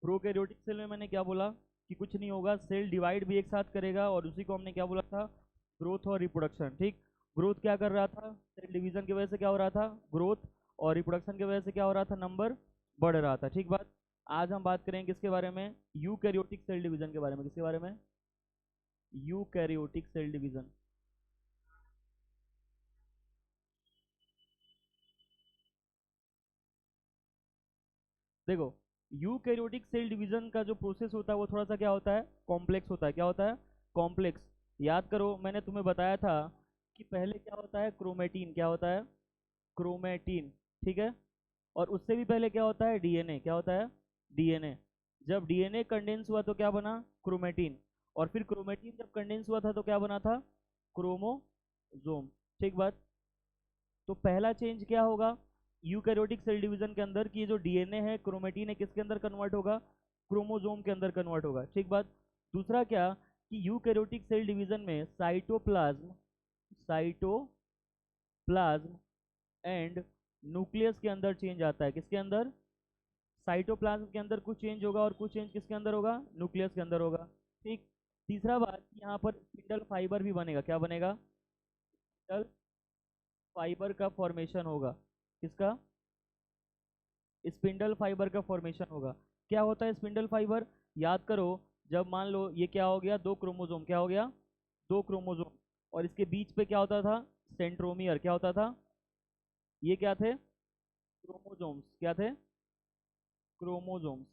Prokaryotic cell में मैंने क्या बोला कि कुछ नहीं होगा, सेल डिवाइड भी एक साथ करेगा, और उसी को हमने क्या बोला था, ग्रोथ और रिप्रोडक्शन। ठीक, ग्रोथ क्या कर रहा था, सेल डिवीजन की वजह से क्या हो रहा था, ग्रोथ, और रिप्रोडक्शन की वजह से क्या हो रहा था, नंबर बढ़ रहा था। ठीक बात। आज हम बात करेंगे किसके बारे में, यूकैरियोटिक सेल डिवीजन के बारे में। किसके बारे में, यूकैरियोटिक सेल डिवीजन। देखो, यूकैरियोटिक सेल डिवीजन का जो प्रोसेस होता है वो थोड़ा सा क्या होता है, कॉम्प्लेक्स होता है। क्या होता है, कॉम्प्लेक्स। याद करो, मैंने तुम्हें बताया था कि पहले क्या होता है, क्रोमेटीन। क्या होता है, क्रोमेटीन। ठीक है। और उससे भी पहले क्या होता है, डीएनए। क्या होता है, डीएनए। जब डीएनए कंडेंस हुआ तो क्या बना, क्रोमेटीन। और फिर क्रोमेटीन जब कंडेंस हुआ था तो क्या बना था, क्रोमोजोम। ठीक बात। तो पहला चेंज क्या होगा यूकैरियोटिक सेल डिवीजन के अंदर, कि ये जो डीएनए है, क्रोमेटिन है, किसके अंदर कन्वर्ट होगा, क्रोमोसोम के अंदर कन्वर्ट होगा। ठीक बात। दूसरा क्या, कि यूकैरियोटिक सेल डिवीजन में साइटोप्लाज्म, साइटोप्लाज्म एंड न्यूक्लियस के अंदर चेंज आता है। किसके अंदर, साइटोप्लाज्म के अंदर कुछ चेंज होगा, और कुछ चेंज किसके अंदर होगा, न्यूक्लियस के अंदर होगा। ठीक। तीसरा बात, यहाँ पर स्पिंडल फाइबर भी बनेगा। क्या बनेगा, स्पिंडल फाइबर का फॉर्मेशन होगा। किसका, स्पिंडल फाइबर का फॉर्मेशन होगा। क्या होता है स्पिंडल फाइबर, याद करो, जब मान लो ये क्या हो गया, दो क्रोमोसोम। क्या हो गया, दो क्रोमोसोम, और इसके बीच पे क्या होता था, सेंट्रोमियर। क्या होता था, ये क्या थे, क्रोमोसोम्स। क्या थे, क्रोमोसोम्स।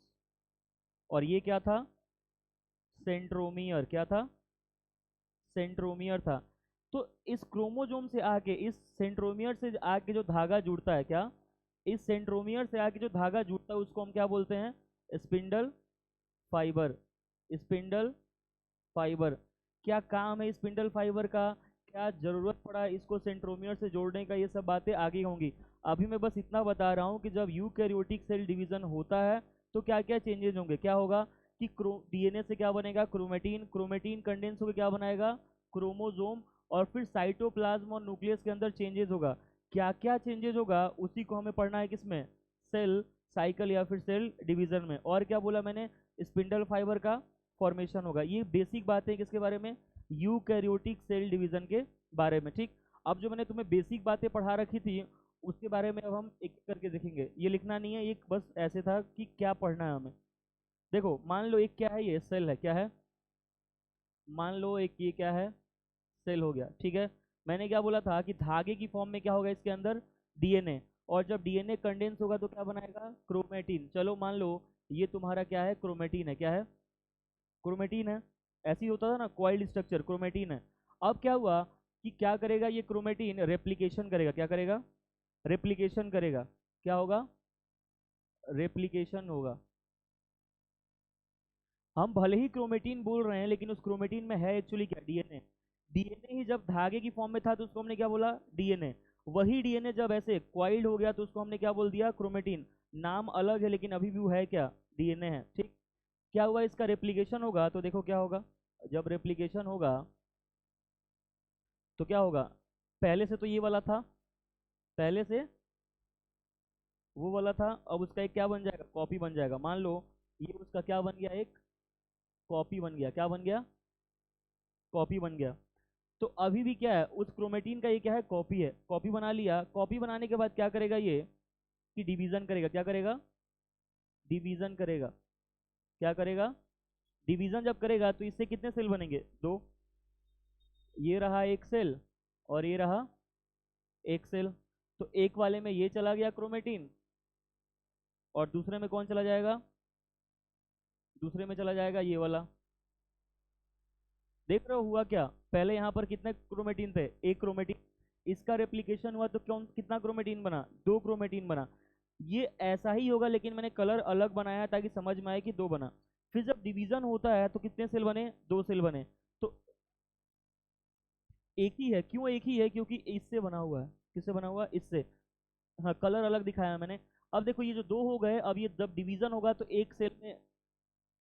और ये क्या था, सेंट्रोमियर। क्या था, सेंट्रोमियर था। तो इस क्रोमोसोम से आके, इस सेंट्रोमियर से आके जो धागा जुड़ता है, क्या, इस सेंट्रोमियर से आके जो धागा जुड़ता है उसको हम क्या बोलते हैं, स्पिंडल फाइबर। Spindle fibre. क्या काम है स्पिंडल फाइबर का, क्या जरूरत पड़ा इसको सेंट्रोमियर से जोड़ने का, ये सब बातें आगे होंगी। अभी मैं बस इतना बता रहा हूँ कि जब यूकैरियोटिक सेल डिवीजन होता है तो क्या क्या चेंजेस होंगे। क्या होगा कि डीएनए से क्या बनेगा, क्रोमेटीन। क्रोमेटीन कंडेंस होकर क्या बनाएगा, क्रोमोसोम। और फिर साइटोप्लाज्म और न्यूक्लियस के अंदर चेंजेस होगा। क्या क्या चेंजेस होगा उसी को हमें पढ़ना है, किसमें, सेल साइकिल या फिर सेल डिवीजन में। और क्या बोला मैंने, स्पिंडल फाइबर का फॉर्मेशन होगा। ये बेसिक बातें किसके बारे में, यूकैरियोटिक सेल डिवीजन के बारे में। ठीक। अब जो मैंने तुम्हें बेसिक बातें पढ़ा रखी थी उसके बारे में अब हम एक एक करके देखेंगे। ये लिखना नहीं है, ये बस ऐसे था कि क्या पढ़ना है हमें। देखो, मान लो एक क्या है, ये सेल है। क्या है, मान लो एक ये क्या है, सेल हो गया। ठीक है। मैंने क्या बोला था कि धागे की फॉर्म में क्या होगा इसके अंदर, डीएनए। और जब डीएनए कंडेंस होगा तो क्या बनाएगा, क्रोमेटिन। चलो मान लो ये तुम्हारा क्या है, क्रोमेटिन है। क्या है, क्रोमेटिन है। ऐसे ही होता था ना, कॉइल्ड स्ट्रक्चर, क्रोमेटिन है। अब क्या हुआ कि क्या करेगा ये क्रोमेटिन, रेप्लिकेशन करेगा। क्या करेगा, रेप्लिकेशन करेगा। क्या होगा, रेप्लिकेशन होगा। हम भले ही क्रोमेटिन बोल रहे हैं लेकिन उस क्रोमेटिन में है एक्चुअली क्या, डीएनए। डीएनए ही जब धागे की फॉर्म में था तो उसको हमने क्या बोला, डीएनए। वही डीएनए जब ऐसे क्वाइल्ड हो गया तो उसको हमने क्या बोल दिया, क्रोमेटिन। नाम अलग है लेकिन अभी भी वो है क्या, डीएनए है। ठीक। क्या हुआ, इसका रेप्लिकेशन होगा तो देखो क्या होगा, जब रेप्लिकेशन होगा तो क्या होगा, पहले से तो ये वाला था, पहले से वो वाला था, अब उसका एक क्या बन जाएगा, कॉपी बन जाएगा। मान लो ये उसका क्या बन गया, एक कॉपी बन गया। क्या बन गया, कॉपी बन गया। तो अभी भी क्या है, उस क्रोमेटिन का ये क्या है, कॉपी है। कॉपी बना लिया, कॉपी बनाने के बाद क्या करेगा ये, कि डिवीजन करेगा। क्या करेगा, डिवीजन करेगा। क्या करेगा, डिवीजन जब करेगा तो इससे कितने सेल बनेंगे, दो। ये रहा एक सेल, और ये रहा एक सेल। तो एक वाले में ये चला गया क्रोमेटिन, और दूसरे में कौन चला जाएगा, दूसरे में चला जाएगा ये वाला। देख रहे हो हुआ क्या, पहले यहाँ पर कितने क्रोमेटिन थे, एक क्रोमेटिन। इसका रेप्लिकेशन हुआ तो कौन, कितना क्रोमेटिन बना, दो क्रोमेटिन बना। ये ऐसा ही होगा लेकिन मैंने कलर अलग बनाया है ताकि समझ में आए कि दो बना। फिर जब डिवीजन होता है तो कितने सेल बने, दो सेल बने। तो एक ही है, क्यों एक ही है, क्योंकि इससे बना हुआ है। किससे बना हुआ है, इससे। हाँ, कलर अलग दिखाया है मैंने। अब देखो ये जो दो हो गए, अब ये जब डिवीजन होगा तो एक सेल में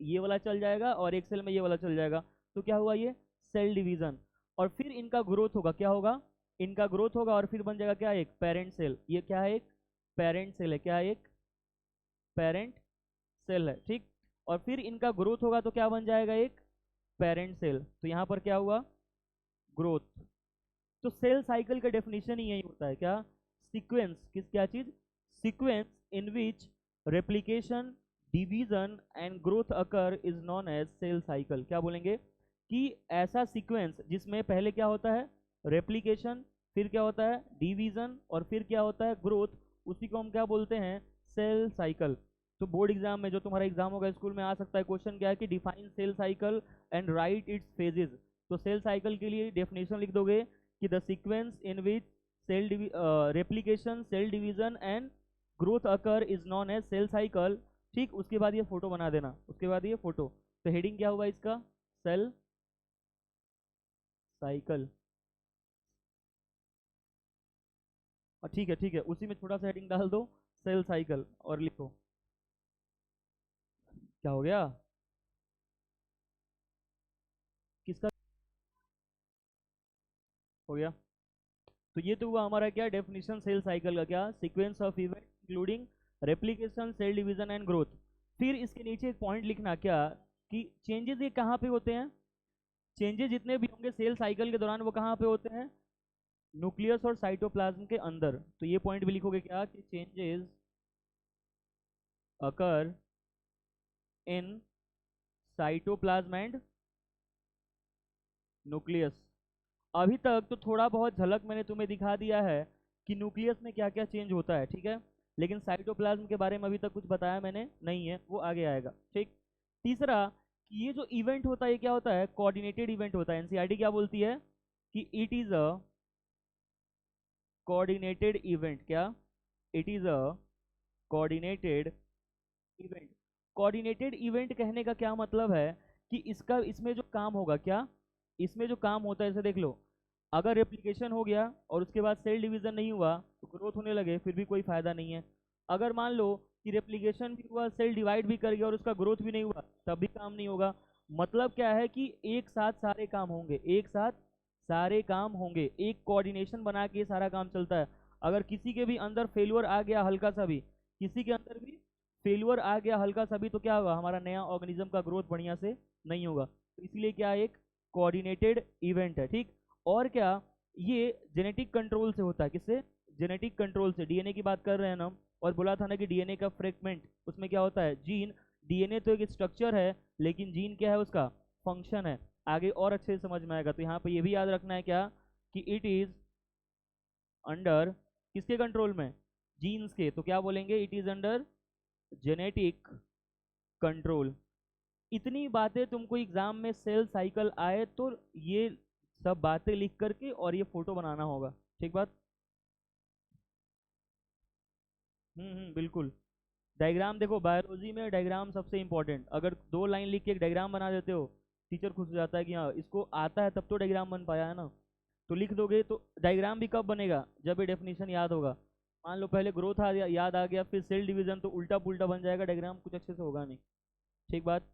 ये वाला चल जाएगा और एक सेल में ये वाला चल जाएगा। तो क्या हुआ, ये सेल डिवीजन। और फिर इनका ग्रोथ होगा। क्या होगा, इनका ग्रोथ होगा और फिर बन जाएगा क्या, एक पेरेंट सेल। ये क्या है, एक पेरेंट सेल है। क्या है, एक पेरेंट सेल है। ठीक। और फिर इनका ग्रोथ होगा तो क्या बन जाएगा, एक पेरेंट सेल। तो यहाँ पर क्या हुआ, ग्रोथ। तो सेल साइकिल का डेफिनेशन ही यही होता है, क्या, सीक्वेंस, किस क्या चीज, sequence in which replication, division and growth occur is known as cell cycle. क्या बोलेंगे, कि ऐसा सीक्वेंस जिसमें पहले क्या होता है, रेप्लिकेशन, फिर क्या होता है, डिवीजन, और फिर क्या होता है, ग्रोथ, उसी को हम क्या बोलते हैं, सेल साइकिल। तो बोर्ड एग्जाम में जो तुम्हारा एग्जाम होगा स्कूल में आ सकता है, क्वेश्चन क्या है कि define cell cycle and write its phases. तो सेल साइकिल के लिए डेफिनेशन लिख दोगे कि the sequence in which cell replication, cell division and growth occur is known as cell cycle. ठीक, उसके बाद ये फोटो बना देना, उसके बाद ये फोटो। तो हेडिंग क्या हुआ इसका, सेल साइकिल। ठीक है ठीक है, उसी में छोटा सा हेडिंग डाल दो, सेल साइकिल, और लिखो। क्या हो गया, किसका हो गया। तो ये तो हुआ हमारा क्या, डेफिनेशन सेल साइकिल का, क्या, sequence of event including replication, cell division and growth. फिर इसके नीचे एक पॉइंट लिखना, क्या, कि चेंजेस ये कहाँ पे होते हैं, चेंजेस जितने भी होंगे सेल साइकिल के दौरान वो कहाँ पे होते हैं, न्यूक्लियस और साइटोप्लाज्म के अंदर। तो ये पॉइंट भी लिखोगे, क्या, कि changes occur in cytoplasm and nucleus. अभी तक तो थोड़ा बहुत झलक मैंने तुम्हें दिखा दिया है कि न्यूक्लियस में क्या क्या चेंज होता है, ठीक है, लेकिन साइटोप्लाज्म के बारे में अभी तक कुछ बताया मैंने नहीं है, वो आगे आएगा। ठीक, तीसरा, कि ये जो इवेंट होता है ये क्या होता है, कोऑर्डिनेटेड इवेंट होता है। एनसीईआरटी क्या बोलती है कि it is a coordinated event. क्या, it is a coordinated event. Coordinated event कहने का क्या मतलब है, कि इसका, इसमें जो काम होगा, क्या, इसमें जो काम होता है, जैसे देख लो, अगर रेप्लिकेशन हो गया और उसके बाद सेल डिवीजन नहीं हुआ तो ग्रोथ होने लगे, फिर भी कोई फायदा नहीं है। अगर मान लो कि रेप्लिकेशन भी हुआ, सेल डिवाइड भी कर गया और उसका ग्रोथ भी नहीं हुआ, तब भी काम नहीं होगा। मतलब क्या है कि एक साथ सारे काम होंगे, एक साथ सारे काम होंगे, एक कोऑर्डिनेशन बना के सारा काम चलता है। अगर किसी के भी अंदर फेल्यूर आ गया हल्का सा भी, किसी के अंदर भी फेल्यूर आ गया हल्का सा भी, तो क्या होगा, हमारा नया ऑर्गेनिज्म का ग्रोथ बढ़िया से नहीं होगा। तो इसलिए क्या, एक कोऑर्डिनेटेड इवेंट है। ठीक, और क्या, ये जेनेटिक कंट्रोल से होता है, किससे, जेनेटिक कंट्रोल से। डीएनए की बात कर रहे हैं ना हम, और बोला था ना कि डीएनए का फ्रेगमेंट, उसमें क्या होता है, जीन। डीएनए तो एक स्ट्रक्चर है, लेकिन जीन क्या है, उसका फंक्शन है। आगे और अच्छे से समझ में आएगा। तो यहाँ पे ये भी याद रखना है, क्या, कि इट इज अंडर किसके कंट्रोल में, जीन्स के। तो क्या बोलेंगे, it is under genetic control. इतनी बातें तुमको एग्जाम में सेल साइकिल आए तो ये सब बातें लिख करके और ये फोटो बनाना होगा। ठीक बात, बिल्कुल। डायग्राम देखो, बायोलॉजी में डायग्राम सबसे इंपॉर्टेंट। अगर 2 लाइन लिख के एक डायग्राम बना देते हो, टीचर खुश हो जाता है कि हाँ इसको आता है, तब तो डायग्राम बन पाया है ना। तो लिख दोगे तो डायग्राम भी कब बनेगा, जब ये डेफिनेशन याद होगा। मान लो पहले ग्रोथ आ गया, याद आ गया, फिर सेल डिवीजन, तो उल्टा पुल्टा बन जाएगा डायग्राम, कुछ अच्छे से होगा नहीं। ठीक बात।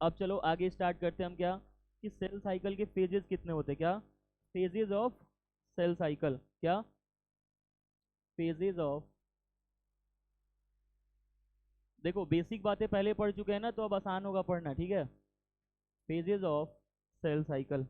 अब चलो आगे स्टार्ट करते हैं हम, क्या, कि सेल साइकिल के फेजेस कितने होते हैं, क्या, फेजेस ऑफ सेल साइकिल। क्या, फेजेस ऑफ, देखो बेसिक बातें पहले पढ़ चुके हैं ना, तो अब आसान होगा पढ़ना। ठीक है, फेजेस ऑफ सेल साइकिल।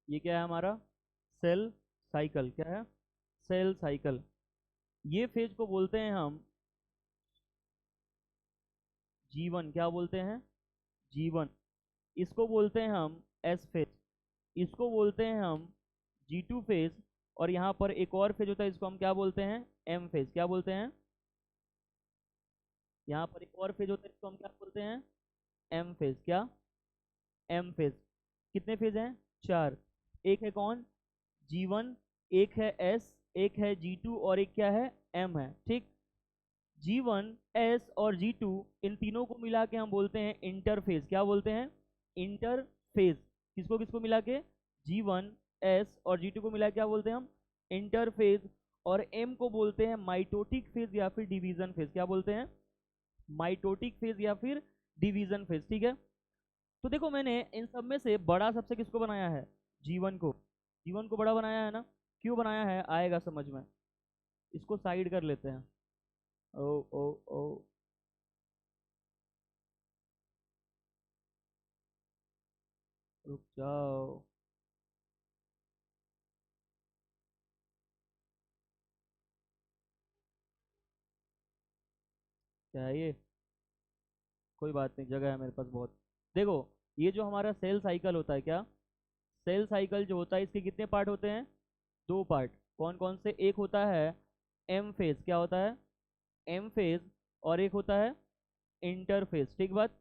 ये क्या है हमारा, सेल साइकिल। क्या है, सेल साइकिल। ये फेज को बोलते हैं हम जीवन। क्या बोलते हैं, जीवन। इसको बोलते हैं हम एस फेज, इसको बोलते हैं हम G2 फेज। और यहाँ पर एक और फेज होता है, इसको हम क्या बोलते हैं, एम फेज। क्या बोलते हैं, यहाँ पर एक और फेज होता है, इसको हम क्या बोलते हैं, एम फेज। क्या, एम फेज। कितने फेज हैं, 4। एक है कौन, G1, एक है S, एक है G2 और एक क्या है M है, ठीक। G1, S और G2 इन तीनों को मिला के हम बोलते हैं इंटरफेज। क्या बोलते हैं? इंटरफेज। किसको किसको मिला के? G1, S और G2 को मिला के क्या बोलते हैं हम? इंटरफेज। और M को बोलते हैं माइटोटिक फेज या फिर डिवीजन फेज। क्या बोलते हैं? माइटोटिक फेज या फिर डिवीजन फेज, ठीक है। तो देखो मैंने इन सब में से बड़ा सबसे किसको बनाया है? G1 को। G1 को बड़ा बनाया है ना। क्यों बनाया है आएगा समझ में। इसको साइड कर लेते हैं। ओ ओ ओ, रुक जाओ। क्या है ये? कोई बात नहीं, जगह है मेरे पास बहुत। देखो, ये जो हमारा सेल साइकिल होता है, क्या सेल साइकिल जो होता है इसके कितने पार्ट होते हैं? दो पार्ट। कौन कौन से? एक होता है एम फेज। क्या होता है? M phase. और एक होता है इंटरफेज, ठीक बात।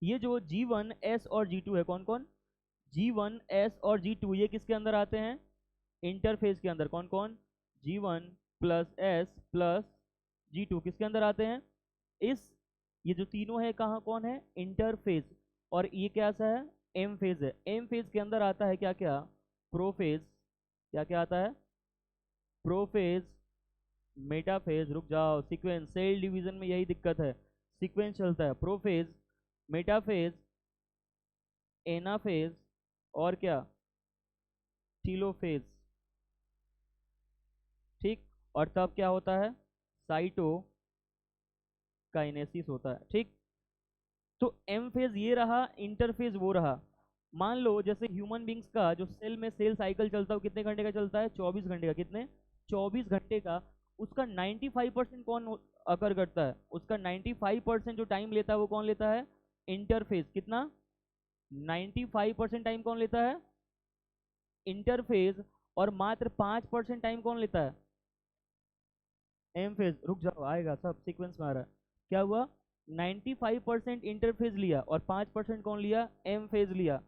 ये जो G1, S और G2 है, कौन कौन? G1, S और G2 ये किसके अंदर आते हैं? इंटरफेज के अंदर। कौन कौन? G1 plus S plus G2 किसके अंदर आते हैं? इस ये जो तीनों है कहाँ कौन है? इंटरफेज। और ये क्या सा है? एम फेज है। एम फेज के अंदर आता है क्या क्या? प्रोफेज। क्या क्या आता है? Prophase, metaphase. रुक जाओ, सीक्वेंस। सेल डिवीजन में यही दिक्कत है, सीक्वेंस चलता है। प्रोफेज, मेटाफेज, एनाफेज और क्या? टीलोफेज, ठीक। और तब क्या होता है? साइटो काइनेसिस होता है, ठीक। तो एम फेज ये रहा, इंटरफेज वो रहा। मान लो जैसे ह्यूमन बींग्स का जो सेल में सेल साइकिल चलता है वो कितने घंटे का चलता है? 24 घंटे का। कितने? 24 घंटे का। उसका 95% कौन अकर करता है? उसका 95% जो टाइम लेता है वो कौन लेता है? इंटरफेज। कितना? 95% टाइम कौन लेता है? इंटरफेज। और मात्र 5% टाइम कौन लेता है? M phase. रुक जाओ, आएगा सब सीक्वेंस में आ रहा है। क्या हुआ? 95% इंटरफेज लिया और 5% कौन लिया? एम फेज लिया।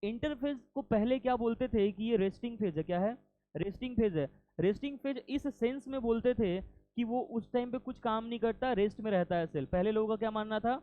इंटरफेज को पहले क्या बोलते थे कि ये रेस्टिंग फेज है। क्या है? रेस्टिंग फेज है। रेस्टिंग फेज इस सेंस में बोलते थे कि वो उस टाइम पे कुछ काम नहीं करता, रेस्ट में रहता है सेल। पहले लोगों का क्या मानना था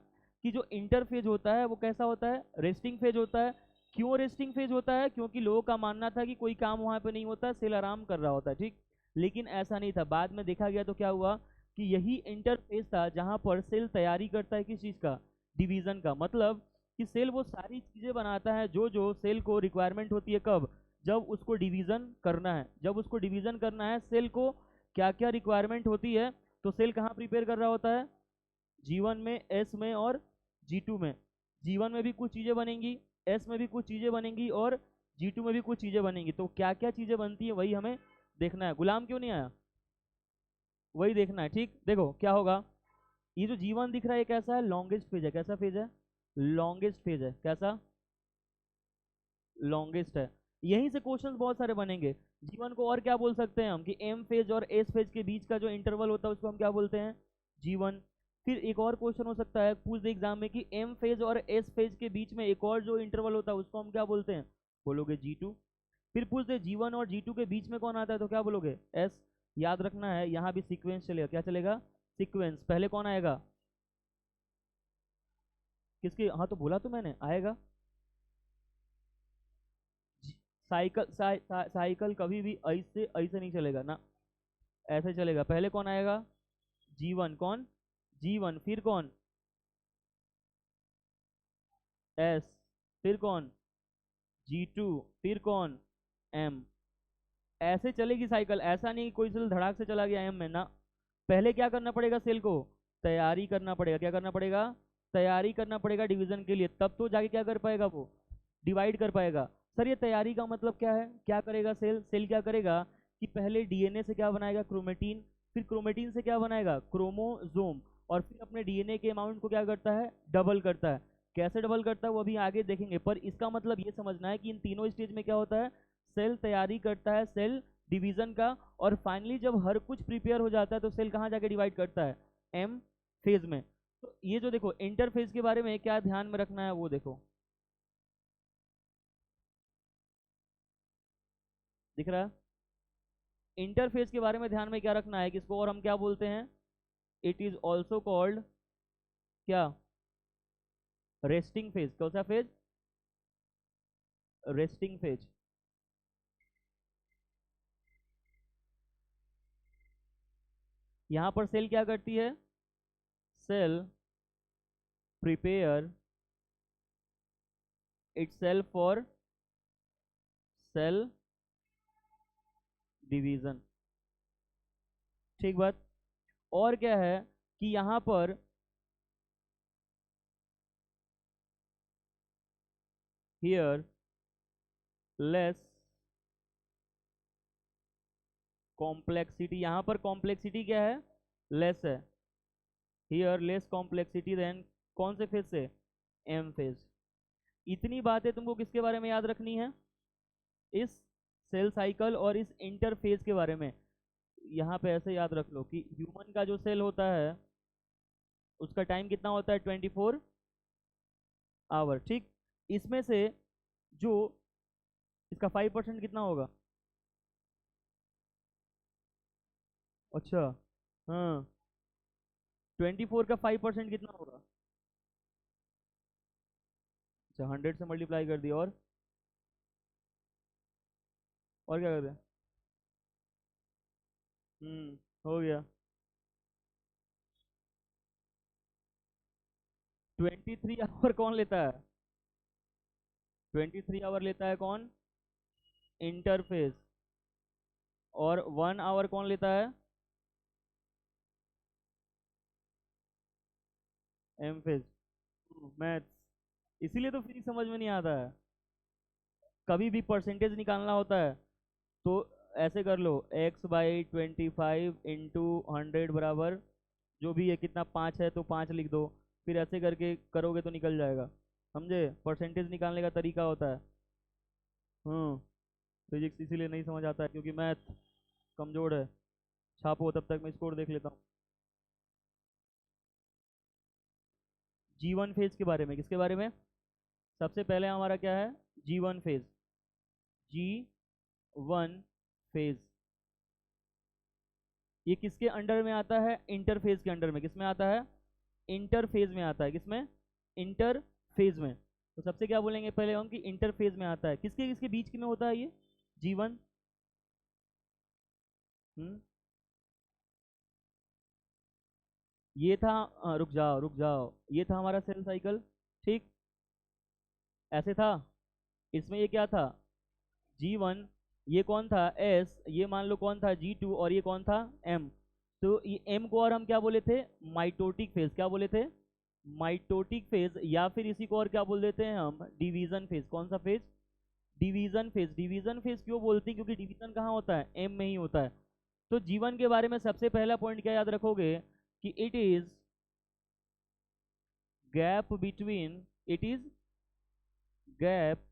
कि जो इंटरफेज होता है वो कैसा होता है? रेस्टिंग फेज होता है। क्यों रेस्टिंग फेज होता है? क्योंकि लोगों का मानना था कि कोई काम वहां पे नहीं होता, सेल आराम कर रहा होता है, ठीक। लेकिन ऐसा नहीं था। बाद में देखा गया तो क्या हुआ कि यही इंटरफेज था जहां पर सेल तैयारी करता है किस चीज का? डिवीजन का। मतलब कि सेल वो सारी चीजें बनाता है जो जो सेल को रिक्वायरमेंट होती है। कब? जब उसको डिवीजन करना है। जब उसको डिवीजन करना है सेल को क्या क्या रिक्वायरमेंट होती है, तो सेल कहाँ प्रिपेयर कर रहा होता है? G1 में, S में और G2 में। G1 में भी कुछ चीजें बनेंगी, S में भी कुछ चीजें बनेंगी और G2 में भी कुछ चीजें बनेंगी। तो क्या क्या चीजें बनती है वही हमें देखना है। गुलाम क्यों नहीं आया? वही देखना है, ठीक। देखो क्या होगा। ये जो G1 दिख रहा है ये कैसा है? लॉन्गेस्ट फेज है। कैसा फेज है? लॉन्गेस्ट फेज है। कैसा? लॉन्गेस्ट है। यहीं से क्वेश्चंस बहुत सारे बनेंगे। G1 को और क्या बोल सकते हैं हम कि एम फेज और एस फेज के बीच का जो इंटरवल होता है उसको हम क्या बोलते हैं? G1। फिर एक और क्वेश्चन हो सकता है पूछ दे एग्जाम में कि एम फेज और एस फेज के बीच में एक और जो इंटरवल होता है उसको हम क्या बोलते हैं? बोलोगे G2। फिर पूछ दे G1 और G2 के बीच में कौन आता है तो क्या बोलोगे? S। याद रखना है यहाँ भी सीक्वेंस चलेगा। क्या चलेगा? सीक्वेंस। पहले कौन आएगा? किसके? हाँ तो बोला तो मैंने आएगा। साइकिल साइकिल कभी भी ऐसे ऐसे नहीं चलेगा ना, ऐसे चलेगा। पहले कौन आएगा? G1। कौन? G1। फिर कौन? S। फिर कौन? G2। फिर कौन? M। ऐसे चलेगी साइकिल। ऐसा नहीं कि कोई सेल धड़ाक से चला गया M में ना। पहले क्या करना पड़ेगा सेल को? तैयारी करना पड़ेगा। क्या करना पड़ेगा? तैयारी करना पड़ेगा डिवीजन के लिए, तब तो जाके क्या कर पाएगा वो? डिवाइड कर पाएगा। सर ये तैयारी का मतलब क्या है? क्या करेगा सेल? सेल क्या करेगा कि पहले डीएनए से क्या बनाएगा? क्रोमेटीन। फिर क्रोमेटीन से क्या बनाएगा? क्रोमोजोम। और फिर अपने डीएनए के अमाउंट को क्या करता है? डबल करता है। कैसे डबल करता है वो अभी आगे देखेंगे, पर इसका मतलब ये समझना है कि इन तीनों स्टेज में क्या होता है? सेल तैयारी करता है, सेल डिवीजन का। और फाइनली जब हर कुछ प्रिपेयर हो जाता है तो सेल कहाँ जाके डिवाइड करता है? एम फेज में। तो ये जो देखो इंटरफेज के बारे में क्या ध्यान में रखना है वो देखो। दिख रहा है? इंटरफेस के बारे में ध्यान में क्या रखना है कि इसको और हम क्या बोलते हैं? इट इज ऑल्सो कॉल्ड क्या? Resting phase. कौन सा फेज? Resting phase. यहां पर सेल क्या करती है? Cell prepare itself for cell division. ठीक बात। और क्या है कि यहां पर हियर लेस कॉम्प्लेक्सिटी, यहां पर कॉम्प्लेक्सिटी क्या है? लेस है। हियर लेस कॉम्प्लेक्सिटी देन कौन से फेज से? M phase. इतनी बातें तुमको किसके बारे में याद रखनी है? इस सेल साइकिल और इस इंटरफेज के बारे में। यहाँ पे ऐसे याद रख लो कि ह्यूमन का जो सेल होता है उसका टाइम कितना होता है? 24 आवर। ठीक। इसमें से जो इसका 5% कितना होगा? अच्छा। हाँ, 24 का 5% कितना होगा? अच्छा, 100 से मल्टीप्लाई कर दिया। और क्या करते हैं? हो गया। 23 आवर कौन लेता है? 23 आवर लेता है कौन? इंटरफेस। और 1 आवर कौन लेता है? M phase. मैथ्स। इसीलिए तो फिजिक्स समझ में नहीं आता है। कभी भी परसेंटेज निकालना होता है तो ऐसे कर लो, x/25 × 100 बराबर जो भी है कितना, 5 है तो 5 लिख दो। फिर ऐसे करके करोगे तो निकल जाएगा। समझे? परसेंटेज निकालने का तरीका होता है। हम्म। फिजिक्स इसीलिए नहीं समझ आता है क्योंकि मैथ कमजोर है। छापो, तब तक मैं स्कोर देख लेता हूँ। G1 फेज के बारे में। किसके बारे में? सबसे पहले हमारा क्या है? G1 phase. G1 फेज ये किसके अंडर में आता है? इंटरफेज के अंडर में। किसमें आता है? इंटरफेज में आता है। किसमें? इंटरफेज में। तो सबसे क्या बोलेंगे पहले हम कि इंटरफेज में आता है। किसके किसके बीच में होता है ये G1? हम्म। ये था रुक जाओ रुक जाओ, ये था हमारा सेल साइकिल। ठीक। ऐसे था। इसमें ये क्या था? G1। ये कौन था? S। ये मान लो कौन था? G2। और ये कौन था? M। तो ये M को और हम क्या बोले थे? Mitotic phase. क्या बोले थे? Mitotic phase. या फिर इसी को और क्या बोल देते हैं हम? Division phase. कौन सा phase? Division phase. Division phase क्यों बोलते हैं? क्योंकि डिवीजन कहाँ होता है? एम में ही होता है। तो जीवन के बारे में सबसे पहला पॉइंट क्या याद रखोगे कि it is gap between, it is gap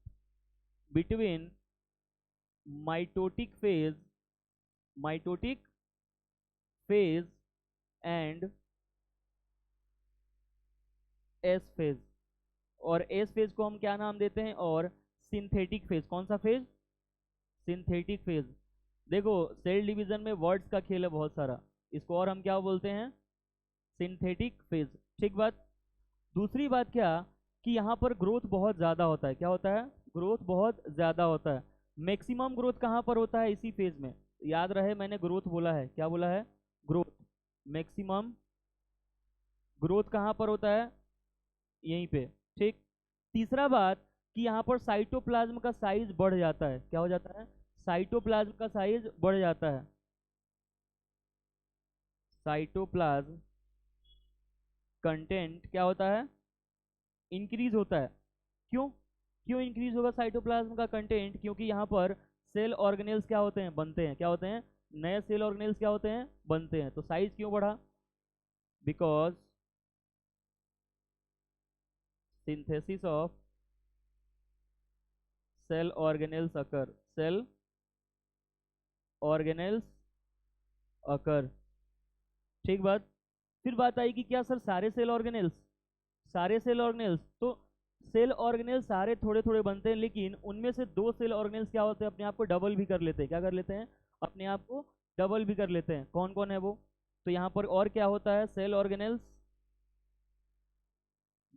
between mitotic phase, mitotic phase and S phase. और एस फेज को हम क्या नाम देते हैं? और सिंथेटिक फेज। कौन सा फेज? Synthetic phase. देखो, सेल डिवीजन में वर्ड्स का खेल है बहुत सारा। इसको और हम क्या बोलते हैं? Synthetic phase. ठीक बात। दूसरी बात क्या कि यहाँ पर ग्रोथ बहुत ज़्यादा होता है। क्या होता है? ग्रोथ बहुत ज़्यादा होता है। मैक्सिमम ग्रोथ कहाँ पर होता है? इसी फेज में। याद रहे मैंने ग्रोथ बोला है। क्या बोला है? ग्रोथ। मैक्सिमम ग्रोथ कहाँ पर होता है? यहीं पे। ठीक। तीसरा बात कि यहाँ पर साइटोप्लाज्म का साइज बढ़ जाता है। क्या हो जाता है? साइटोप्लाज्म का साइज बढ़ जाता है। साइटोप्लाज्म कंटेंट क्या होता है? इंक्रीज होता है। क्यों? क्यों इंक्रीज होगा साइटोप्लाज्म का कंटेंट? क्योंकि यहाँ पर सेल ऑर्गेनेल्स क्या होते हैं? बनते हैं। क्या होते हैं? नए सेल ऑर्गेनेल्स क्या होते हैं? बनते हैं। तो साइज क्यों बढ़ा? Because synthesis of cell organelles occur. Cell organelles occur. ठीक बात। फिर बात आई कि क्या सर सारे सेल ऑर्गेनेल्स? सारे सेल ऑर्गेनेल्स तो सेल ऑर्गेनेल सारे थोड़े थोड़े बनते हैं, लेकिन उनमें से दो सेल ऑर्गेनेल्स क्या होते हैं, अपने आप को डबल भी कर लेते हैं। क्या कर लेते हैं? अपने आप को डबल भी कर लेते हैं। कौन कौन है वो? तो यहाँ पर और क्या होता है, सेल ऑर्गेनेल्स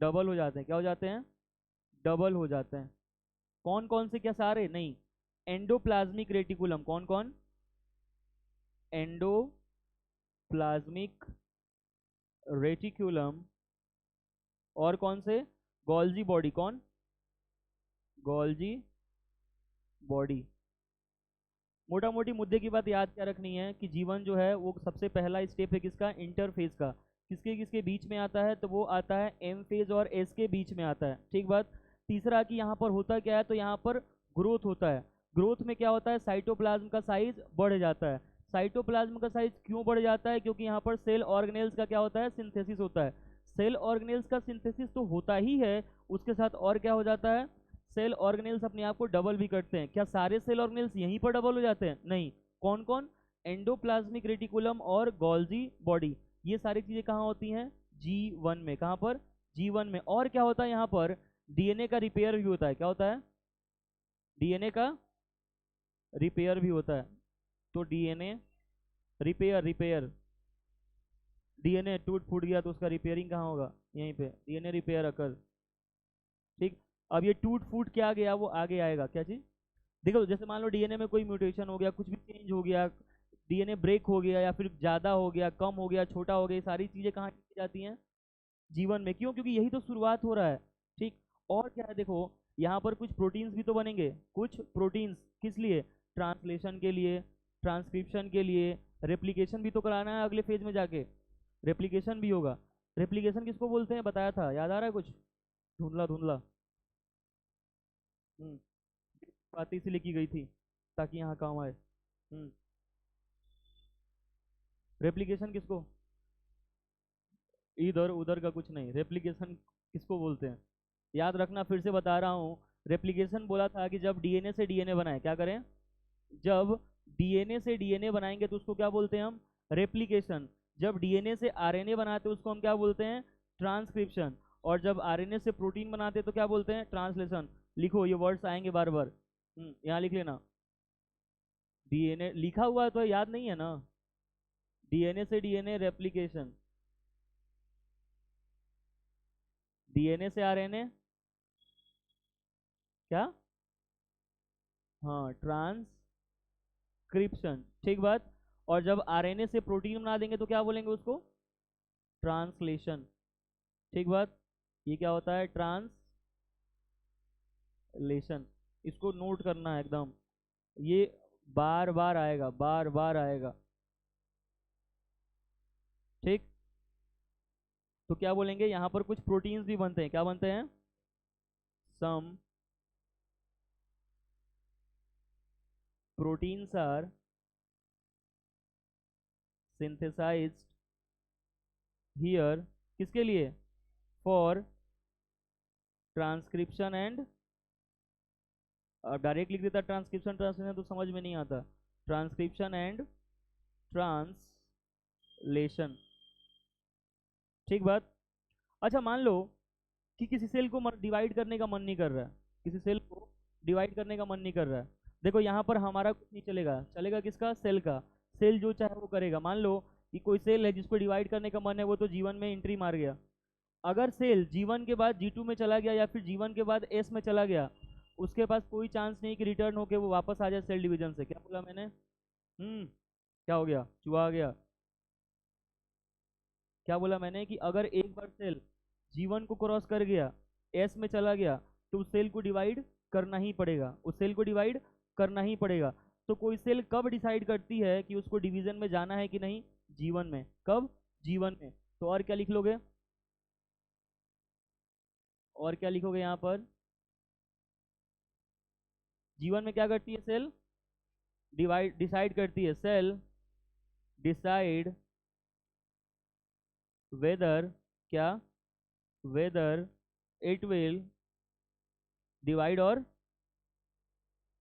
डबल हो जाते हैं। क्या हो जाते हैं? डबल हो जाते हैं। कौन कौन से? क्या सारे? नहीं, एंडोप्लाज्मिक रेटिकुलम। कौन कौन? Endoplasmic reticulum. और कौन से? Golgi body. कौन? Golgi body. मोटा मोटी मुद्दे की बात याद क्या रखनी है कि जीवन जो है वो सबसे पहला स्टेप है किसका? इंटरफेज का। किसके किसके बीच में आता है? तो वो आता है एम फेज और एस के बीच में आता है। ठीक बात। तीसरा कि यहाँ पर होता क्या है, तो यहाँ पर ग्रोथ होता है। ग्रोथ में क्या होता है? साइटोप्लाज्म का साइज बढ़ जाता है। साइटोप्लाज्म का साइज क्यों बढ़ जाता है? क्योंकि यहाँ पर सेल ऑर्गेनेल्स का क्या होता है? सिंथेसिस होता है। सेल ऑर्गेनेल्स का सिंथेसिस तो होता ही है, उसके साथ और क्या हो जाता है? सेल ऑर्गेनेल्स अपने आप को डबल भी करते हैं। क्या सारे सेल ऑर्गेनेल्स यहीं पर डबल हो जाते हैं? नहीं। कौन कौन? एंडोप्लाज्मिक रेटिकुलम और गोल्जी बॉडी। ये सारी चीजें कहाँ होती हैं? G1 में। कहाँ पर? G1 में। और क्या होता है यहाँ पर? डीएनए का रिपेयर भी होता है। क्या होता है? डीएनए का रिपेयर भी होता है। तो डीएनए रिपेयर, रिपेयर, डीएनए टूट फूट गया तो उसका रिपेयरिंग कहाँ होगा? यहीं पे डीएनए रिपेयर अकर। ठीक। अब ये टूट फूट क्या गया वो आगे आएगा। क्या चीज? देखो, जैसे मान लो डीएनए में कोई म्यूटेशन हो गया, कुछ भी चेंज हो गया, डीएनए ब्रेक हो गया या फिर ज़्यादा हो गया, कम हो गया, छोटा हो गया, ये सारी चीज़ें कहाँ की जाती हैं? जीवन में। क्यों? क्योंकि यही तो शुरुआत हो रहा है। ठीक। और क्या है, देखो यहाँ पर कुछ प्रोटीन्स भी तो बनेंगे। कुछ प्रोटीन्स किस लिए? ट्रांसलेशन के लिए, ट्रांसक्रिप्शन के लिए, रेप्लिकेशन भी तो कराना है अगले फेज में जाके। रेप्लिकेशन भी होगा। रेप्लिकेशन किसको बोलते हैं बताया था, याद आ रहा है कुछ? धुंधला धुंधला। हम्म। बात इसीलिए की गई थी ताकि यहाँ काम आए। रेप्लिकेशन किसको? इधर उधर का कुछ नहीं, रेप्लिकेशन किसको बोलते हैं? याद रखना, फिर से बता रहा हूँ। रेप्लिकेशन बोला था कि जब डीएनए से डीएनए बनाए, क्या करें? जब डीएनए से डीएनए बनाएंगे तो उसको क्या बोलते हैं हम? रेप्लिकेशन। जब डीएनए से आरएनए बनाते हैं उसको हम क्या बोलते हैं? ट्रांसक्रिप्शन। और जब आरएनए से प्रोटीन बनाते हैं तो क्या बोलते हैं? ट्रांसलेशन। लिखो, ये वर्ड्स आएंगे बार बार। यहाँ लिख लेना। डीएनए लिखा हुआ है तो याद नहीं है ना? डीएनए से डीएनए रेप्लिकेशन, डीएनए से आरएनए क्या? हाँ, ट्रांसक्रिप्शन। ठीक बात। और जब आरएनए से प्रोटीन बना देंगे तो क्या बोलेंगे उसको? ट्रांसलेशन। ठीक बात। ये क्या होता है? ट्रांसलेशन। इसको नोट करना है एकदम। ये बार बार आएगा, बार बार आएगा। ठीक। तो क्या बोलेंगे, यहाँ पर कुछ प्रोटीन्स भी बनते हैं। क्या बनते हैं? Some proteins are synthesized here। किसके लिए? फॉर ट्रांसक्रिप्शन एंड, डायरेक्ट लिख देता ट्रांसक्रिप्शन ट्रांसलेशन तो समझ में नहीं आता। Transcription and translation. ठीक बात। अच्छा, मान लो कि किसी सेल को डिवाइड करने का मन नहीं कर रहा है। किसी सेल को डिवाइड करने का मन नहीं कर रहा है। देखो यहाँ पर हमारा कुछ नहीं चलेगा, चलेगा किसका? सेल का। सेल जो चाहे वो करेगा। मान लो कि कोई सेल है जिसको डिवाइड करने का मन है, वो तो जीवन में एंट्री मार गया। अगर सेल जीवन के बाद G2 में चला गया या फिर जीवन के बाद एस में चला गया, उसके पास कोई चांस नहीं कि रिटर्न होके वो वापस आ जाए सेल डिवीजन से। क्या बोला मैंने? क्या हो गया? चूहा आ गया। क्या बोला मैंने कि अगर एक बार सेल जीवन को क्रॉस कर गया, एस में चला गया, तो उस सेल को डिवाइड करना ही पड़ेगा। उस सेल को डिवाइड करना ही पड़ेगा। तो कोई सेल कब डिसाइड करती है कि उसको डिवीजन में जाना है कि नहीं? जीवन में। कब? जीवन में। तो और क्या लिख लोगे? और क्या लिखोगे यहाँ पर? जीवन में क्या करती है सेल? डिवाइड, डिसाइड करती है। सेल डिसाइड वेदर, क्या? वेदर इट विल डिवाइड और,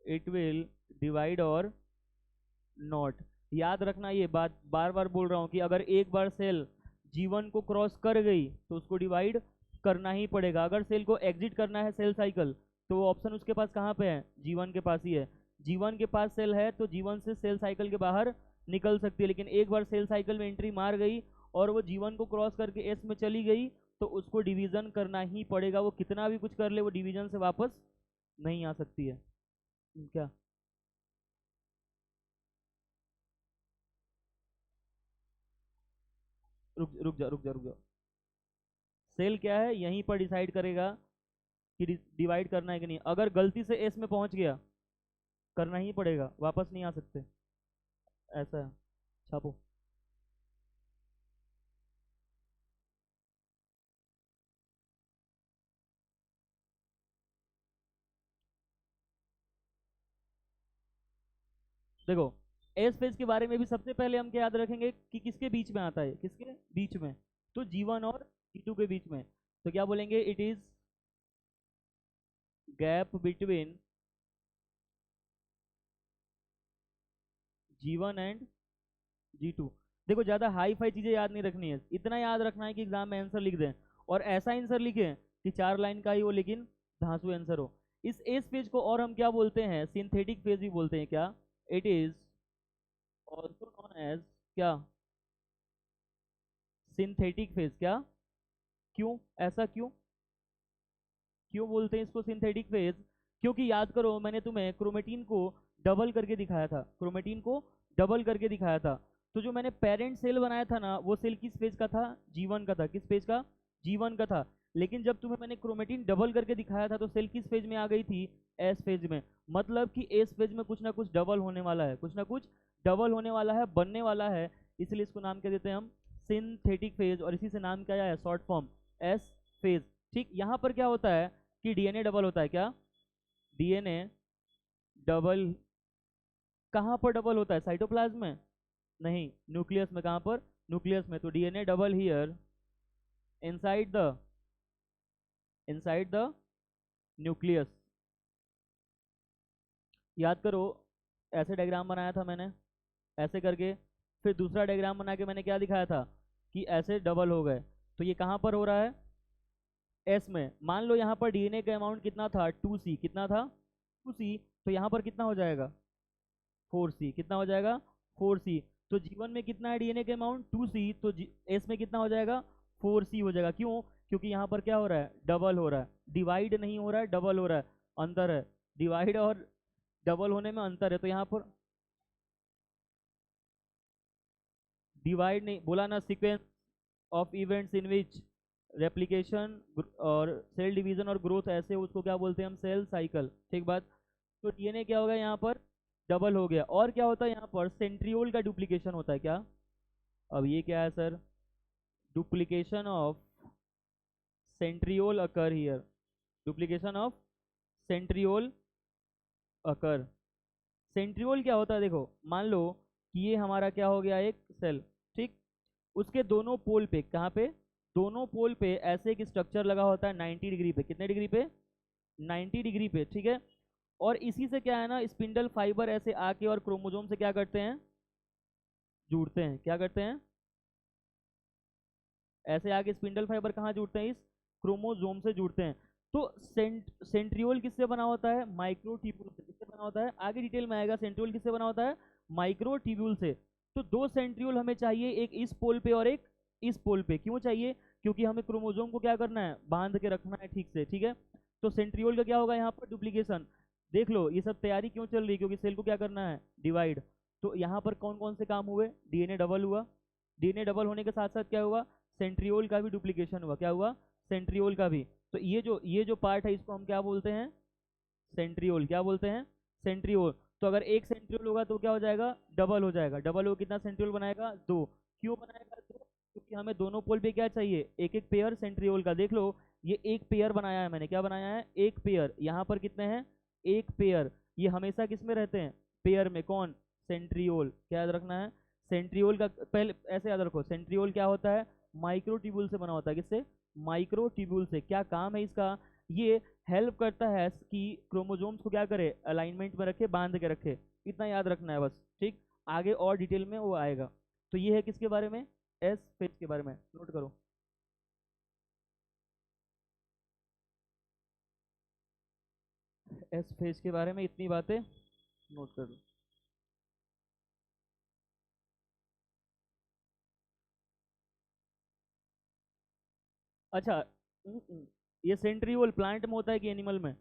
इट विल डिवाइड और नॉट। याद रखना, ये बात बार बार बोल रहा हूँ कि अगर एक बार सेल जीवन को क्रॉस कर गई तो उसको डिवाइड करना ही पड़ेगा। अगर सेल को एग्जिट करना है सेल साइकिल, तो वो ऑप्शन उसके पास कहाँ पे है, जीवन के पास ही है। जीवन के पास सेल है तो जीवन से सेल साइकिल के बाहर निकल सकती है, लेकिन एक बार सेल साइकिल में एंट्री मार गई और वो जीवन को क्रॉस करके एस में चली गई, तो उसको डिवीजन करना ही पड़ेगा। वो कितना भी कुछ कर ले, वो डिवीजन से वापस नहीं आ सकती है। क्या? रुक जा। सेल क्या है, यहीं पर डिसाइड करेगा कि डिवाइड करना है कि नहीं। अगर गलती से एस में पहुंच गया, करना ही पड़ेगा, वापस नहीं आ सकते। ऐसा है। छापो। देखो, एस फेज के बारे में भी सबसे पहले हम क्या याद रखेंगे कि किसके बीच में आता है, किसके बीच में, तो G1 और G2 के बीच में। तो क्या बोलेंगे, it is gap between G1 and G2। देखो, ज्यादा हाई फाई चीजें याद नहीं रखनी है, इतना याद रखना है कि एग्जाम में आंसर लिख दें, और ऐसा आंसर लिखें कि 4 लाइन का ही हो लेकिन धांसू आंसर हो। इस एस फेज को और हम क्या बोलते हैं, सिंथेटिक फेज भी बोलते हैं। क्या? It is also known as क्या, सिंथेटिक फेज। क्या? क्यों, ऐसा क्यों, क्यों बोलते हैं इसको सिंथेटिक फेज? क्योंकि याद करो, मैंने तुम्हें क्रोमेटिन को डबल करके दिखाया था, क्रोमेटिन को डबल करके दिखाया था। तो जो मैंने पेरेंट सेल बनाया था ना, वो सेल किस फेज का था, G1 का था। किस फेज का, G1 का था। लेकिन जब तुम्हें मैंने क्रोमेटिन डबल करके दिखाया था, तो सेल किस फेज में आ गई थी, एस फेज में। मतलब कि एस फेज में कुछ ना कुछ डबल होने वाला है, कुछ ना कुछ डबल होने वाला है, बनने वाला है। इसलिए इसको नाम क्या देते हैं हम, सिंथेटिक फेज, और इसी से नाम क्या है, शॉर्ट फॉर्म एस फेज। ठीक, यहाँ पर क्या होता है कि डीएनए डबल होता है। क्या? डीएनए डबल कहाँ पर डबल होता है, साइटोप्लाज्म में? नहीं, न्यूक्लियस में। कहाँ पर, न्यूक्लियस में। तो DNA double here inside the nucleus. याद करो, ऐसे डायग्राम बनाया था मैंने, ऐसे करके, फिर दूसरा डायग्राम बना के मैंने क्या दिखाया था कि ऐसे डबल हो गए। तो ये कहाँ पर हो रहा है, एस में। मान लो यहाँ पर डीएनए का अमाउंट कितना था, 2C। कितना था, 2C। तो यहाँ पर कितना हो जाएगा, 4C। कितना हो जाएगा, 4C। तो जीवन में कितना है डीएनए के अमाउंट, 2C। तो एस में कितना हो जाएगा, 4C हो जाएगा। क्यों? क्योंकि यहाँ पर क्या हो रहा है, डबल हो रहा है, डिवाइड नहीं हो रहा है, डबल हो रहा है। अंतर है, डिवाइड और डबल होने में अंतर है। तो यहाँ पर डिवाइड नहीं बोला ना, sequence of events in which replication और सेल डिवीजन और ग्रोथ ऐसे, उसको क्या बोलते हैं हम, सेल साइकिल। ठीक बात। तो डीएनए क्या होगा यहाँ पर, डबल हो गया। और क्या होता है यहाँ पर, सेंट्रियोल का डुप्लीकेशन होता है। क्या? अब ये क्या है sir, duplication of centriole occur here, duplication of centriole occur. Centriole क्या होता है, देखो मान लो कि ये हमारा क्या हो गया, एक सेल। ठीक, उसके दोनों पोल पे, कहाँ पे, दोनों पोल पे ऐसे एक स्ट्रक्चर लगा होता है 90 डिग्री पे। कितने डिग्री पे, 90 डिग्री पे। ठीक है, और इसी से क्या है ना, स्पिंडल फाइबर ऐसे आके और क्रोमोजोम से क्या करते हैं, जुड़ते हैं। क्या करते हैं, ऐसे आगे स्पिंडल फाइबर कहाँ जुड़ते हैं, इस क्रोमोजोम से जुड़ते हैं। तो सेंट्रियोल किससे बना होता है, माइक्रोट्यूब्यूल से। किससे बना होता है, आगे डिटेल में आएगा। सेंट्रियोल किससे बना होता है, माइक्रोट्यूब्यूल से। तो दो सेंट्रियोल हमें चाहिए, एक इस पोल पे और एक इस पोल पे। क्यों चाहिए, क्योंकि हमें क्रोमोजोम को क्या करना है, बांध के रखना है ठीक से। ठीक है, तो सेंट्रियोल का क्या होगा यहाँ पर, डुप्लीकेशन। देख लो ये सब तैयारी क्यों चल रही है, क्योंकि सेल को क्या करना है, डिवाइड। तो यहाँ पर कौन कौन से काम हुए, डीएनए डबल हुआ, डीएनए डबल होने के साथ साथ क्या हुआ, सेंट्रियोल का भी डुप्लीकेशन हुआ। क्या हुआ, सेंट्रियोल का भी। तो ये जो पार्ट है, इसको हम क्या बोलते हैं, सेंट्रियोल। क्या बोलते हैं, सेंट्रियोल। तो अगर एक सेंट्रियोल होगा तो क्या हो जाएगा, डबल हो जाएगा। डबल हो कितना सेंट्रियोल बनाएगा, दो। क्यों बनाएगा दो, क्योंकि हमें दोनों पोल पे क्या चाहिए, एक एक पेयर सेंट्रियोल का। देख लो, ये एक पेयर बनाया है मैंने। क्या बनाया है, एक पेयर। यहाँ पर कितने हैं, एक पेयर। ये हमेशा किस में रहते हैं, पेयर में। कौन, सेंट्रियोल। क्या याद रखना है, सेंट्रियोल का पहले ऐसे याद रखो, सेंट्रियोल क्या होता है, माइक्रोट्यूब्यूल से बना होता है। किससे, माइक्रोट्यूब्यूल से। क्या काम है इसका, ये हेल्प करता है कि क्रोमोजोम्स को क्या करे, अलाइनमेंट में रखे, बांध के रखे। इतना याद रखना है बस। ठीक, आगे और डिटेल में वो आएगा। तो ये है किसके बारे में, एस फेज के बारे में, नोट करो। एस फेज के बारे में इतनी बातें नोट कर लो। अच्छा, ये सेंट्रीओल प्लांट में होता है कि एनिमल में?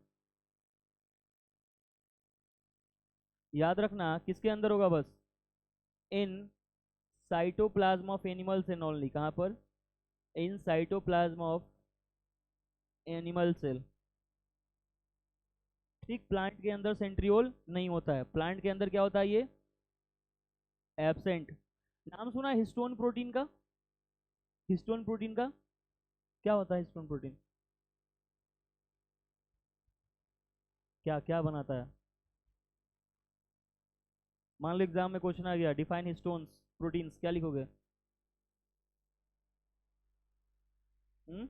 याद रखना किसके अंदर होगा बस, in cytoplasm of animals and only. कहाँ पर? In cytoplasm of animal cell. ठीक, प्लांट के अंदर सेंट्रियोल नहीं होता है। प्लांट के अंदर क्या होता है? ये एब्सेंट। नाम सुना है हिस्टोन प्रोटीन का? हिस्टोन प्रोटीन का क्या होता है? हिस्टोन प्रोटीन क्या क्या बनाता है? मान लो एग्जाम में क्वेश्चन आ गया, डिफाइन हिस्टोन्स प्रोटीन्स, क्या लिखोगे? हम्म,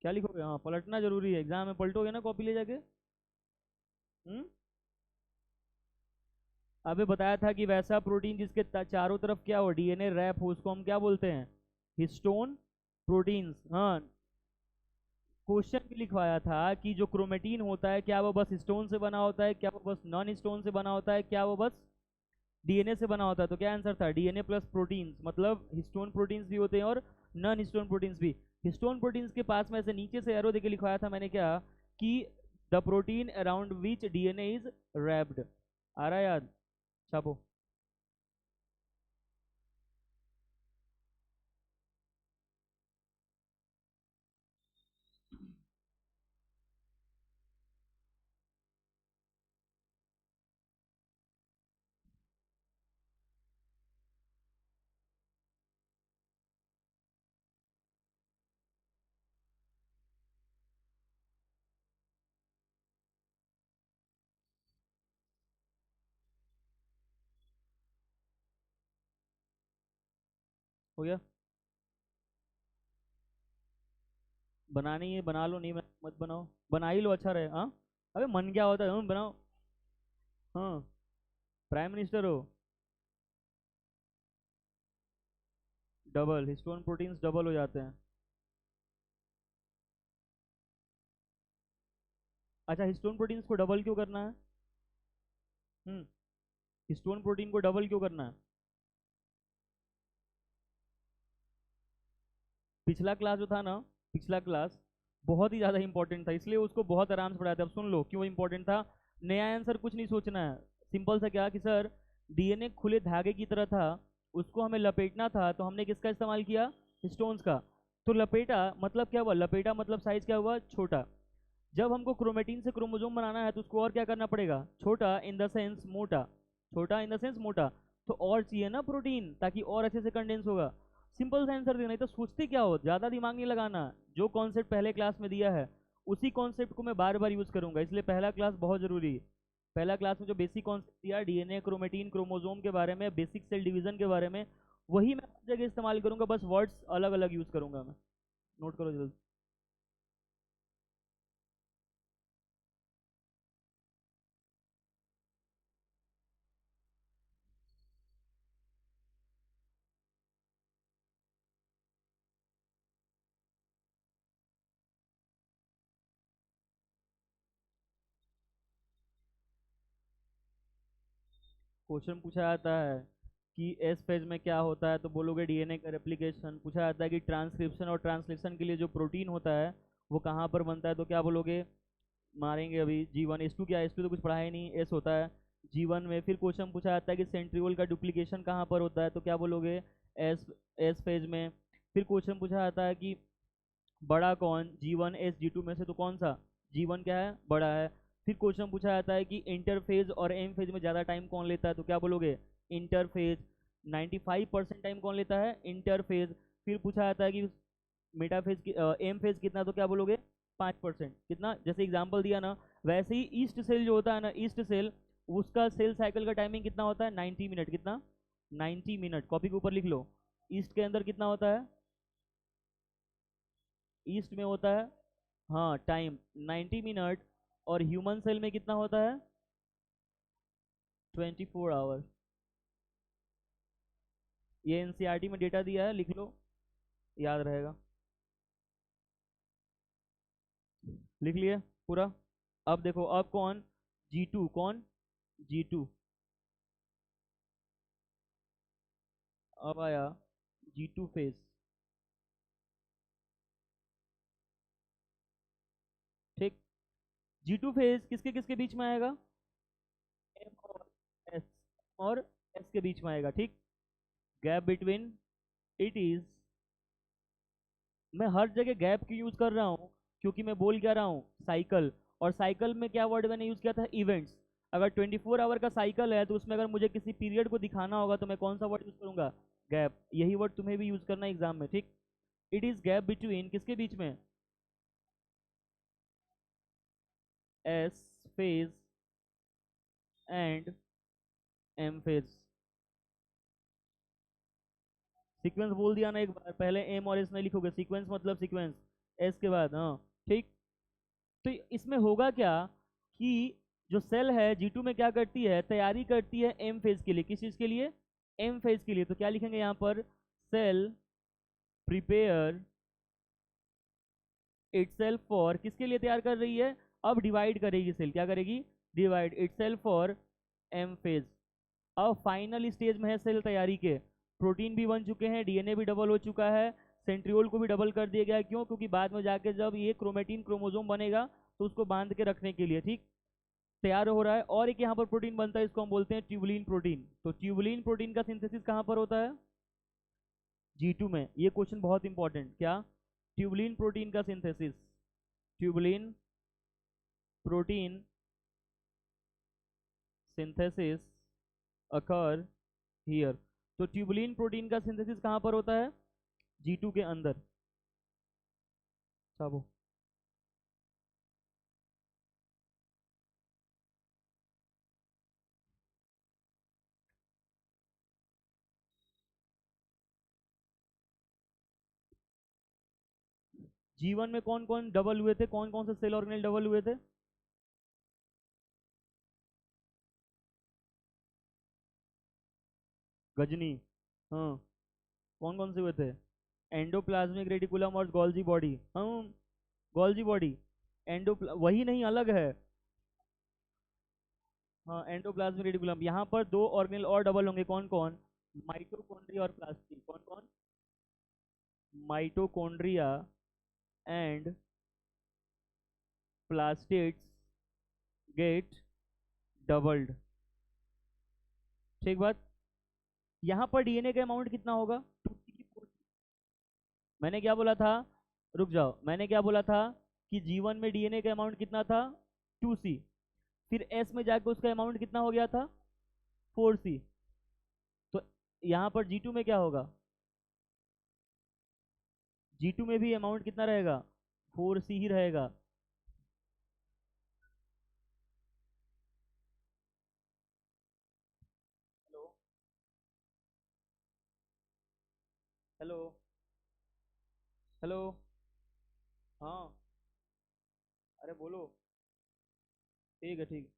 क्या लिखोगे? हाँ, पलटना जरूरी है, एग्जाम में पलटोगे ना कॉपी ले जाके। हम्म, अबे बताया था कि वैसा प्रोटीन जिसके चारों तरफ क्या हो, डीएनए रैप हो, उसको हम क्या बोलते हैं? Histone proteins. हाँ, क्वेश्चन भी लिखवाया था कि जो क्रोमेटीन होता है क्या वो बस हिस्टोन से बना होता है, क्या वो बस नॉन हिस्टोन से बना होता है, क्या वो बस डीएनए से बना होता है? तो क्या आंसर था? डीएनए प्लस प्रोटीन्स, मतलब हिस्टोन प्रोटीन्स भी होते हैं और नॉन हिस्टोन प्रोटीन्स भी। हिस्टोन प्रोटीन्स के पास में ऐसे नीचे से एरो देके लिखवाया था मैंने, क्या कि the protein around which DNA is wrapped. आ रहा है याद? छापो। हो गया? बनानी है बना लो, नहीं मत बनाओ। बना ही लो, अच्छा रहे। हाँ, अबे मन क्या होता है, बनाओ। हाँ, प्राइम मिनिस्टर हो। डबल हिस्टोन प्रोटीन्स डबल हो जाते हैं। अच्छा, हिस्टोन प्रोटीन्स को डबल क्यों करना है? हम्म, हिस्टोन प्रोटीन को डबल क्यों करना है? पिछला क्लास जो था ना, पिछला क्लास बहुत ही ज़्यादा इंपॉर्टेंट था, इसलिए उसको बहुत आराम से पढ़ाया था। अब सुन लो क्यों इंपॉर्टेंट था। नया आंसर कुछ नहीं सोचना है, सिंपल सा, क्या कि सर डीएनए खुले धागे की तरह था, उसको हमें लपेटना था, तो हमने किसका इस्तेमाल किया? हिस्टोन्स का। तो लपेटा मतलब क्या हुआ? लपेटा मतलब साइज क्या हुआ? छोटा। जब हमको क्रोमेटिन से क्रोमोसोम बनाना है तो उसको और क्या करना पड़ेगा? छोटा इन द सेंस मोटा। छोटा इन द सेंस मोटा। तो और चाहिए ना प्रोटीन, ताकि और अच्छे से कंडेंस होगा। सिंपल सा आंसर देना, नहीं तो सोचते क्या हो, ज़्यादा दिमाग नहीं लगाना। जो कॉन्सेप्ट पहले क्लास में दिया है उसी कॉन्सेप्ट को मैं बार बार यूज़ करूंगा, इसलिए पहला क्लास बहुत ज़रूरी है। पहला क्लास में जो बेसिक कॉन्सेप्ट दिया, डीएनए, क्रोमेटिन, क्रोमोसोम के बारे में, बेसिक सेल डिवीजन के बारे में, वही मैं हर जगह इस्तेमाल करूंगा, बस वर्ड्स अलग अलग यूज़ करूंगा मैं। नोट करो जल्दी। क्वेश्चन पूछा जाता है कि एस फेज में क्या होता है, तो बोलोगे डीएनए का रेप्लिकेशन। पूछा जाता है कि ट्रांसक्रिप्शन और ट्रांसलेशन के लिए जो प्रोटीन होता है वो कहाँ पर बनता है, तो क्या बोलोगे? मारेंगे अभी। जीवन। एस टू क्या? एस टू तो कुछ पढ़ा ही नहीं, एस होता है जीवन में। फिर क्वेश्चन पूछा जाता है कि सेंट्रियोल का डुप्लीकेशन कहाँ पर होता है, तो क्या बोलोगे? एस एस फेज में। फिर क्वेश्चन पूछा जाता है कि बड़ा कौन, जी1 एस जी2 में से तो कौन सा जीवन क्या है? बड़ा है। फिर क्वेश्चन पूछा जाता है कि इंटरफेज और एम फेज में ज़्यादा टाइम कौन लेता है, तो क्या बोलोगे? इंटरफेज। 95% टाइम कौन लेता है? इंटरफेज। फिर पूछा जाता है कि मेटाफेज की एम फेज कितना, तो क्या बोलोगे? 5%। कितना? जैसे एग्जाम्पल दिया ना, वैसे ही ईस्ट सेल जो होता है ना, ईस्ट सेल, उसका सेल साइकिल का टाइमिंग कितना होता है? 90 मिनट। कितना? 90 मिनट। कॉपी के ऊपर लिख लो। ईस्ट के अंदर कितना होता है? ईस्ट में होता है, हाँ, टाइम 90 मिनट। और ह्यूमन सेल में कितना होता है? 24 आवर। ये एनसीईआरटी में डेटा दिया है, लिख लो, याद रहेगा। लिख लिए पूरा। अब देखो, अब कौन, G2, कौन, G2। अब आया G2 फेज। ठीक। G2 फेज किसके किसके बीच में आएगा, M और S, और S के बीच में आएगा। ठीक। गैप बिटवीन, इट इज, मैं हर जगह गैप क्यों यूज कर रहा हूँ, क्योंकि मैं बोल क्या रहा हूँ, साइकिल। और साइकिल में क्या वर्ड मैंने यूज किया था, इवेंट्स। अगर 24 आवर का साइकिल है तो उसमें अगर मुझे किसी पीरियड को दिखाना होगा तो मैं कौन सा वर्ड यूज करूंगा, गैप। यही वर्ड तुम्हें भी यूज करना है एग्जाम में। ठीक। इट इज गैप बिटवीन किसके बीच में, S phase and M phase. Sequence बोल दिया ना एक बार, पहले एम और एस नहीं लिखोगे, सीक्वेंस मतलब सीक्वेंस, एस के बाद। हाँ। ठीक। तो इसमें होगा क्या कि जो सेल है G2 में क्या करती है, तैयारी करती है एम फेज के लिए। किस चीज के लिए, एम फेज के लिए। तो क्या लिखेंगे यहाँ पर, सेल प्रिपेयर इटसेल्फ फॉर, किसके लिए तैयार कर रही है, अब डिवाइड करेगी सेल, क्या करेगी, divide itself for M phase. अब फाइनल स्टेज में है सेल तैयारी के, प्रोटीन भी बन चुके हैं, डीएनए भी डबल हो चुका है, सेंट्रियोल को भी डबल कर दिया गया है। क्यों, क्योंकि बाद में जाके जब ये क्रोमेटिन क्रोमोसोम बनेगा तो उसको बांध के रखने के लिए। ठीक। तैयार हो रहा है। और एक यहाँ पर प्रोटीन बनता है, इसको हम बोलते हैं ट्यूबुलिन प्रोटीन। तो ट्यूबुलिन प्रोटीन का सिंथेसिस कहाँ पर होता है, G2 में। ये क्वेश्चन बहुत इंपॉर्टेंट, क्या, ट्यूबुलिन प्रोटीन का synthesis, tubulin protein synthesis occur here. तो ट्यूबुलिन प्रोटीन का सिंथेसिस कहाँ पर होता है, G2 के अंदर। साबो, G1 में कौन कौन डबल हुए थे, कौन कौन से सेल ऑर्गेनेल डबल हुए थे, गजनी। हाँ। कौन कौन से हुए थे, एंडोप्लाज्मिक रेटिकुलम और गोल्जी बॉडी। हाँ, गोल्जी बॉडी। एंडो, वही नहीं, अलग है। हाँ, एंडोप्लाज्मिक रेटिकुलम। यहाँ पर दो ऑर्गेनेल और डबल होंगे, कौन कौन, माइटोकॉन्ड्रिया और प्लास्टिड। कौन कौन, mitochondria and plastids get doubled. ठीक बात। यहाँ पर डीएनए का अमाउंट कितना होगा, 2C की 4C। मैंने क्या बोला था, रुक जाओ, मैंने क्या बोला था कि G1 में डीएनए का अमाउंट कितना था, 2C। फिर S में जाके उसका अमाउंट कितना हो गया था, 4C। तो यहाँ पर G2 में क्या होगा, G2 में भी अमाउंट कितना रहेगा, 4C ही रहेगा। Hello, hello, hello. हाँ। अरे बोलो। ठीक है, ठीक।